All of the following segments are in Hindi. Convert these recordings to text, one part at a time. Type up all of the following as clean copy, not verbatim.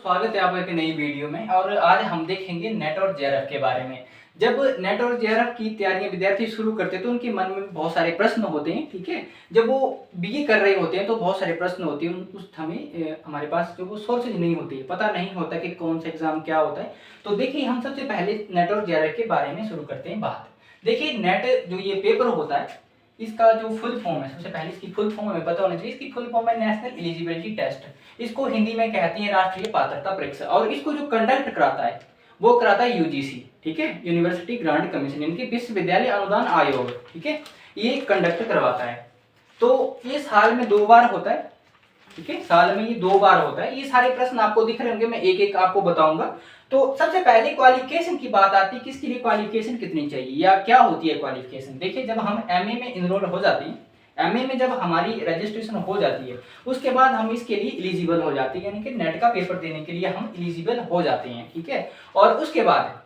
स्वागत है आपका एक नई वीडियो में। और आज हम देखेंगे नेट और जेआरएफ के बारे में। जब नेट और जेआरएफ की तैयारियां विद्यार्थी शुरू करते हैं तो उनके मन में बहुत सारे प्रश्न होते हैं। ठीक है, जब वो बीए कर रहे होते हैं तो बहुत सारे प्रश्न होते हैं। उस समय हमारे पास जो वो सोर्सेज नहीं होती है, पता नहीं होता कि कौन सा एग्जाम क्या होता है। तो देखिए, हम सबसे पहले नेट और जेआरएफ के बारे में शुरू करते हैं बात। देखिए, नेट जो ये पेपर होता है, इसका जो फुल फॉर्म है, सबसे पहले इसकी फुल फॉर्म हमें पता होना चाहिए। इसकी फुल फॉर्म है नेशनल एलिजिबिलिटी टेस्ट। इसको हिंदी में कहती है राष्ट्रीय पात्रता परीक्षा। और इसको जो कंडक्ट कराता है वो कराता है यूजीसी, ठीक है, यूनिवर्सिटी ग्रांट कमीशन, इनके विश्वविद्यालय अनुदान आयोग, ठीक है, ये कंडक्ट करवाता है। तो ये साल में 2 बार होता है, ठीक है, साल में ये 2 बार होता है। ये सारे प्रश्न आपको दिख रहे होंगे, मैं एक एक आपको बताऊंगा। तो सबसे पहले क्वालिफिकेशन की बात आती है, किसके लिए क्वालिफिकेशन कितनी चाहिए या क्या होती है क्वालिफिकेशन। देखिए, जब हम एमए में इनरोल हो जाते हैं, एमए में जब हमारी रजिस्ट्रेशन हो जाती है, उसके बाद हम इसके लिए एलिजिबल हो जाते हैं, यानी कि नेट का पेपर देने के लिए हम एलिजिबल हो जाते हैं, ठीक है। और उसके बाद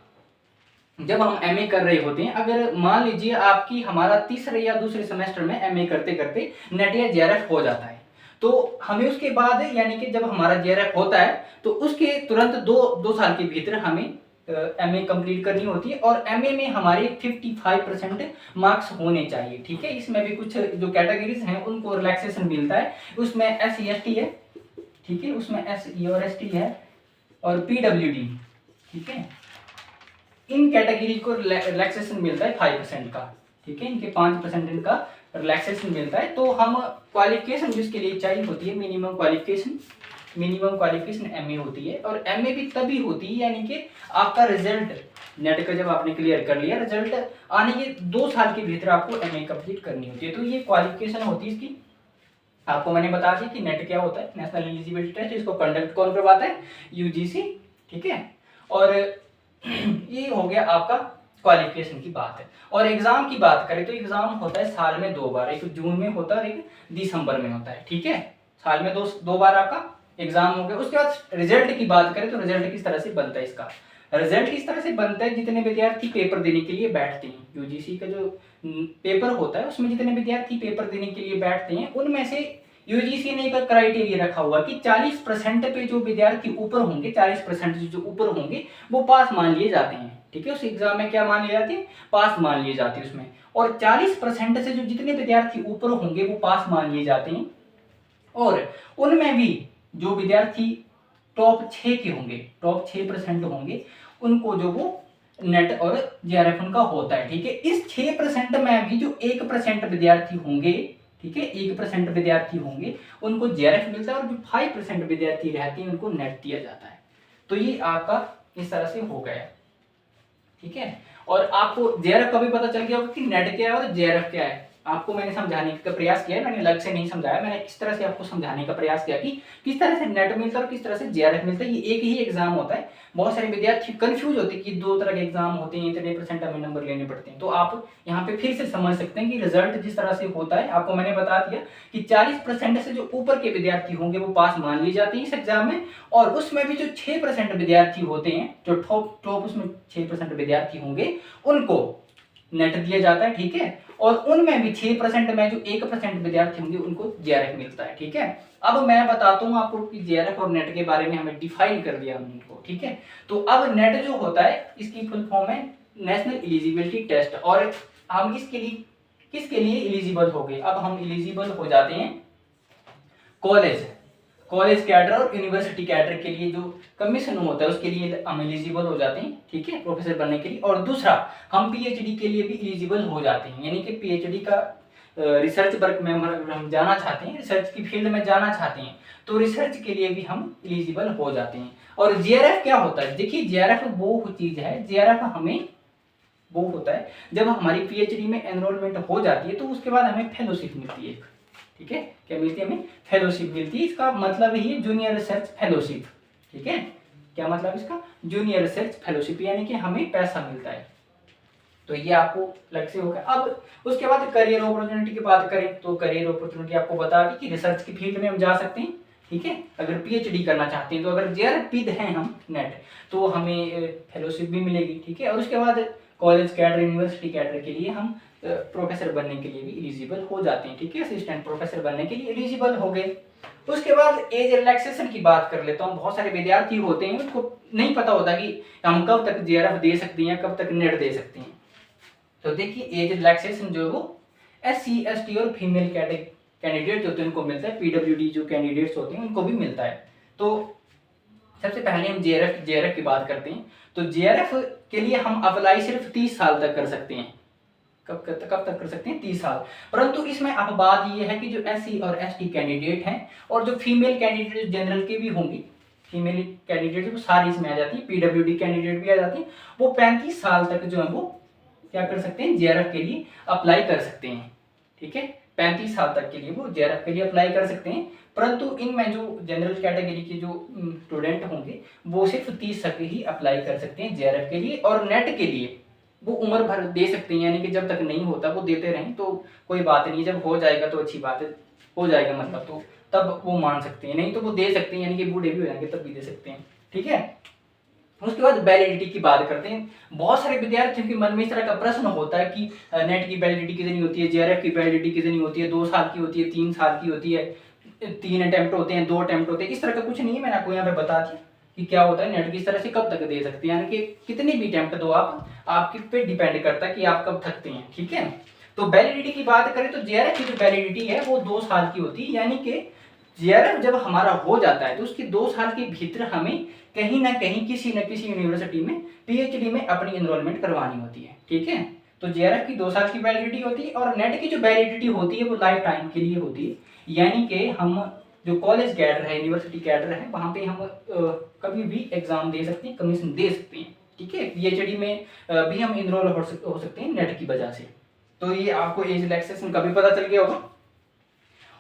जब हम एमए कर रहे होते हैं, अगर मान लीजिए आपकी हमारा तीसरे या दूसरे सेमेस्टर में एमए करते करते नेट या जेआरएफ हो जाता है, तो हमें उसके बाद यानी कि जब हमारा जेआरएफ होता है तो उसके तुरंत दो साल के भीतर हमें एमए कंप्लीट करनी होती है। और एमए में हमारे 55% मार्क्स होने चाहिए, ठीक है। इसमें भी कुछ जो कैटेगरीज हैं उनको रिलैक्सेशन मिलता है। उसमें SC/ST है, ठीक है, उसमें SE और ST है, और PWD, ठीक है, इन कैटेगरी को रिलैक्सेशन मिलता है 5% का, ठीक है, इनके 5% इनका रिलैक्सेशन मिलता है। तो हम क्वालिफिकेशन जिसके लिए चाहिए होती है, मिनिमम क्वालिफिकेशन एमए होती है। और एमए भी तभी होती है यानी कि आपका रिजल्ट नेट का जब आपने क्लियर कर लिया, रिजल्ट आने के 2 साल के भीतर आपको एमए कंप्लीट करनी होती है। तो ये क्वालिफिकेशन होती है इसकी। आपको मैंने बता दी कि नेट क्या होता है, नेशनल एलिजिबिलिटी टेस्ट। इसको कंडक्ट कौन करवाता है? यूजीसी, ठीक है। और ये हो गया आपका क्वालिफिकेशन की बात है। और एग्जाम की बात करें तो एग्जाम होता है साल में 2 बार, एक जून में होता है और एक दिसंबर में होता है, ठीक है। साल में दो बार आपका एग्जाम हो गया। उसके बाद रिजल्ट की बात करें तो रिजल्ट किस तरह से बनता है इसका, रिजल्ट किस तरह से बनता है, जितने विद्यार्थी पेपर देने के लिए बैठते हैं, यूजीसी का जो पेपर होता है उसमें जितने विद्यार्थी पेपर देने के लिए बैठते हैं, उनमें से यूजीसी ने एक क्राइटेरिया रखा हुआ कि 40% पे जो विद्यार्थी ऊपर होंगे, 40% जो ऊपर होंगे वो पास मान लिए जाते हैं, ठीक है। उस एग्जाम में क्या मान लिए जाते हैं? पास मान लिए जाते हैं उसमें। और 40% से जो जितने विद्यार्थी ऊपर होंगे वो पास मान लिए जाते हैं। और उनमें भी जो विद्यार्थी टॉप 6 के होंगे, टॉप 6% होंगे, उनको जो वो नेट और जेआरएफ उनका होता है, ठीक है। इस 6% में भी जो 1% विद्यार्थी होंगे, ठीक है, 1% विद्यार्थी होंगे, उनको जेआरएफ मिलता है। और जो 5% विद्यार्थी रहते हैं उनको नेट दिया जाता है। तो ये आपका इस तरह से हो गया, ठीक है। और आपको जेआरएफ का भी पता चल गया होगा कि नेट क्या है और जेआरएफ क्या है। आपको मैंने समझाने का प्रयास किया है, मैंने अलग से नहीं समझाया, मैंने इस तरह से आपको समझाने का प्रयास किया कि किस तरह से नेट मिलता है और किस तरह से जेआरएफ मिलता है। ये एक ही एग्जाम होता है। बहुत सारे विद्यार्थी कंफ्यूज होते हैं कि 2 तरह के एग्जाम होते हैं, इतने % हमें नंबर लेने पड़ते हैं। तो आप यहाँ पे फिर से समझ सकते हैं कि रिजल्ट जिस तरह से होता है, आपको मैंने बता दिया कि 40% से जो ऊपर के विद्यार्थी होंगे वो पास मान लिए जाते हैं इस एग्जाम में। और उसमें भी जो 6% विद्यार्थी होते हैं, जो टॉप उसमें 6% विद्यार्थी होंगे, उनको नेट दिया जाता है, ठीक है। और उनमें भी 6% में जो 1% विद्यार्थी होंगे उनको जेआरएफ मिलता है, ठीक है। अब मैं बताता हूँ आपको कि जेआरएफ और नेट के बारे में हमें डिफाइन कर दिया उनको, ठीक है। तो अब नेट जो होता है इसकी फुल फॉर्म है नेशनल एलिजिबिलिटी टेस्ट। और हम इसके लिए किसके लिए एलिजिबल हो गए? अब हम एलिजिबल हो जाते हैं कॉलेज कैडर और यूनिवर्सिटी कैडर के लिए, जो कमीशन होता है उसके लिए हम एलिजिबल हो जाते हैं, ठीक है, प्रोफेसर बनने के लिए। और दूसरा, हम पीएचडी के लिए भी एलिजिबल हो जाते हैं, यानी कि पीएचडी का रिसर्च वर्क में हम जाना चाहते हैं, रिसर्च की फील्ड में जाना चाहते हैं, तो रिसर्च के लिए भी हम एलिजिबल हो जाते हैं। और जेआरएफ क्या होता है? देखिए, जेआरएफ वो चीज है, जेआरएफ हमें वो होता है जब हमारी पीएचडी में एनरोलमेंट हो जाती है तो उसके बाद हमें फेलोशिप मिलती है, ठीक है। क्या मिलती है? हमें फेलोशिप मिलती है। इसका मतलब ही है जूनियर रिसर्च फेलोशिप, ठीक है। क्या मतलब इसका? जूनियर रिसर्च फेलोशिप, यानी कि हमें पैसा मिलता है। तो ये आपको लग से होगा। अब उसके बाद करियर अपॉर्चुनिटी की बात करें तो करियर अपॉर्चुनिटी आपको बता दी कि रिसर्च की फील्ड में हम जा सकते हैं, ठीक है, अगर पीएचडी करना चाहते हैं। तो अगर जेआरएफ हैं हम नेट, तो हमें फेलोशिप भी मिलेगी, ठीक है। और उसके बाद कॉलेज कैडर, यूनिवर्सिटी कैडर के लिए हम प्रोफेसर बनने के लिए भी एलिजिबल हो जाते हैं, ठीक है, असिस्टेंट प्रोफेसर बनने के लिए एलिजिबल हो गए। उसके बाद एज रिलैक्सेशन की बात कर लेता हूँ। बहुत सारे विद्यार्थी होते हैं उनको नहीं पता होता कि हम कब तक जेआरएफ दे सकते हैं, कब तक नेट दे सकते हैं। तो देखिए एज रिलैक्सेशन जो है वो SC ST और फीमेल कैंडिडेट जो होते हैं उनको मिलता है, PWD जो कैंडिडेट्स होते हैं उनको भी मिलता है। तो सबसे पहले हम जेआरएफ की बात करते हैं। तो जेआरएफ के लिए हम अप्लाई सिर्फ 30 साल तक कर सकते हैं। कब तक कर सकते हैं? 30 साल। परंतु इसमें अब बात ये है कि जो SC और ST कैंडिडेट हैं और जो फीमेल कैंडिडेट जनरल के भी होंगे, फीमेल कैंडिडेट वो सारी इसमें आ जाती है, PWD कैंडिडेट भी आ जाती है, वो 35 साल तक जो है वो क्या कर सकते हैं? जेआरएफ के लिए अप्लाई कर सकते हैं। ठीक है, 35 साल तक के लिए वो जेआरएफ के लिए अप्लाई कर सकते हैं। परंतु इनमें जो जनरल कैटेगरी के जो स्टूडेंट होंगे वो सिर्फ 30 तक ही अप्लाई कर सकते हैं जेआरएफ के लिए, और नेट के लिए वो उम्र भर दे सकते हैं, यानी कि जब तक नहीं होता वो देते रहें तो कोई बात नहीं, जब हो जाएगा तो अच्छी बात है, हो जाएगा मतलब तो तब वो मान सकते हैं, नहीं तो वो दे सकते हैं, यानी कि बूढ़े भी हो जाएंगे तब भी दे सकते हैं। ठीक है, उसके बाद वैलिडिटी की बात करते हैं। बहुत सारे विद्यार्थियों के मन में इस तरह का प्रश्न होता है कि नेट की वैलिडिटी कितनी होती है, जेआरएफ की वैलिडिटी कितनी होती है, 2 साल की होती है, 3 साल की होती है, 3 अटेम्प्ट होते हैं, 2 अटेम्प्ट होते हैं। इस तरह का कुछ नहीं है, मैंने आपको यहाँ पे बता दिया कि क्या होता है नेट की, इस तरह से कब तक दे सकते हैं, यानी कि कितनी भी अटेम्प्ट दो आप, आपके पे डिपेंड करता है कि आप कब थकते हैं। ठीक है, तो वैलिडिटी की बात करें तो जेआरएफ की जो वैलिडिटी है वो 2 साल की होती है, यानी कि जेआरएफ जब हमारा हो जाता है तो उसके 2 साल के भीतर हमें कहीं ना कहीं किसी न किसी यूनिवर्सिटी में PhD में अपनी एनरोलमेंट करवानी होती है। ठीक है, तो जेआरएफ की 2 साल की वैलिडिटी होती है, और नेट की जो वैलिडिटी होती है वो लाइफ टाइम के लिए होती है, यानी कि हम जो कॉलेज कैडर है, यूनिवर्सिटी कैडर है, वहाँ पे हम कभी भी एग्जाम दे सकते हैं, कमीशन दे सकते हैं। ठीक है, PhD में भी हम इनरोल हो सकते हैं नेट की वजह से। तो ये आपको एज रिलैक्सेशन का भी पता चल गया होगा।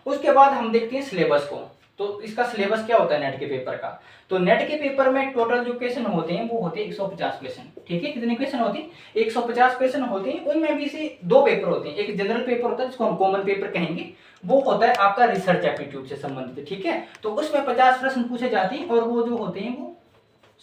उसके बाद हम देखते हैं सिलेबस को। तो इसका सिलेबस क्या होता है नेट के पेपर का? तो नेट के पेपर में टोटल जो क्वेश्चन होते हैं वो होते हैं 150 क्वेश्चन। ठीक है, कितने क्वेश्चन होते हैं? 150 क्वेश्चन होते हैं। उनमें भी से 2 पेपर होते हैं, एक जनरल पेपर होता है जिसको हम कॉमन पेपर कहेंगे, वो होता है आपका रिसर्च एप्टीट्यूड से संबंधित। ठीक है, तो उसमें 50 प्रश्न पूछे जाते हैं, और वो जो होते हैं वो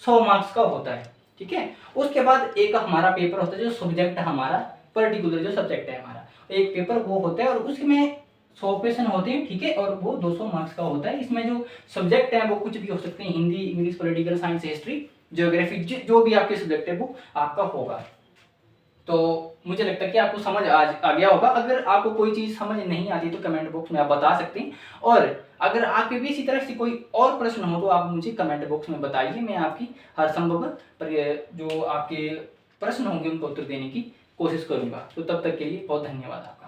100 मार्क्स का होता है। ठीक है, उसके बाद एक हमारा पेपर होता है जो सब्जेक्ट हमारा पर्टिकुलर जो सब्जेक्ट है हमारा, एक पेपर वो होता है, और उसमें 100 क्वेश्चन होते हैं। ठीक है, और वो 200 मार्क्स का होता है। इसमें जो सब्जेक्ट है वो कुछ भी हो सकते हैं, Hindi, English, political science, history, geography, जो भी आपके सब्जेक्ट है वो आपका होगा। तो मुझे लगता है कि आपको समझ आ गया होगा। अगर आपको कोई चीज़ समझ नहीं आती तो कमेंट बॉक्स में आप बता सकते हैं, और अगर आपके भी इसी तरह से कोई और प्रश्न हो तो आप मुझे कमेंट बॉक्स में बताइए, मैं आपकी हर संभव जो आपके प्रश्न होंगे उनको उत्तर देने की कोशिश करूंगा। तो तब तक के लिए बहुत धन्यवाद आपका।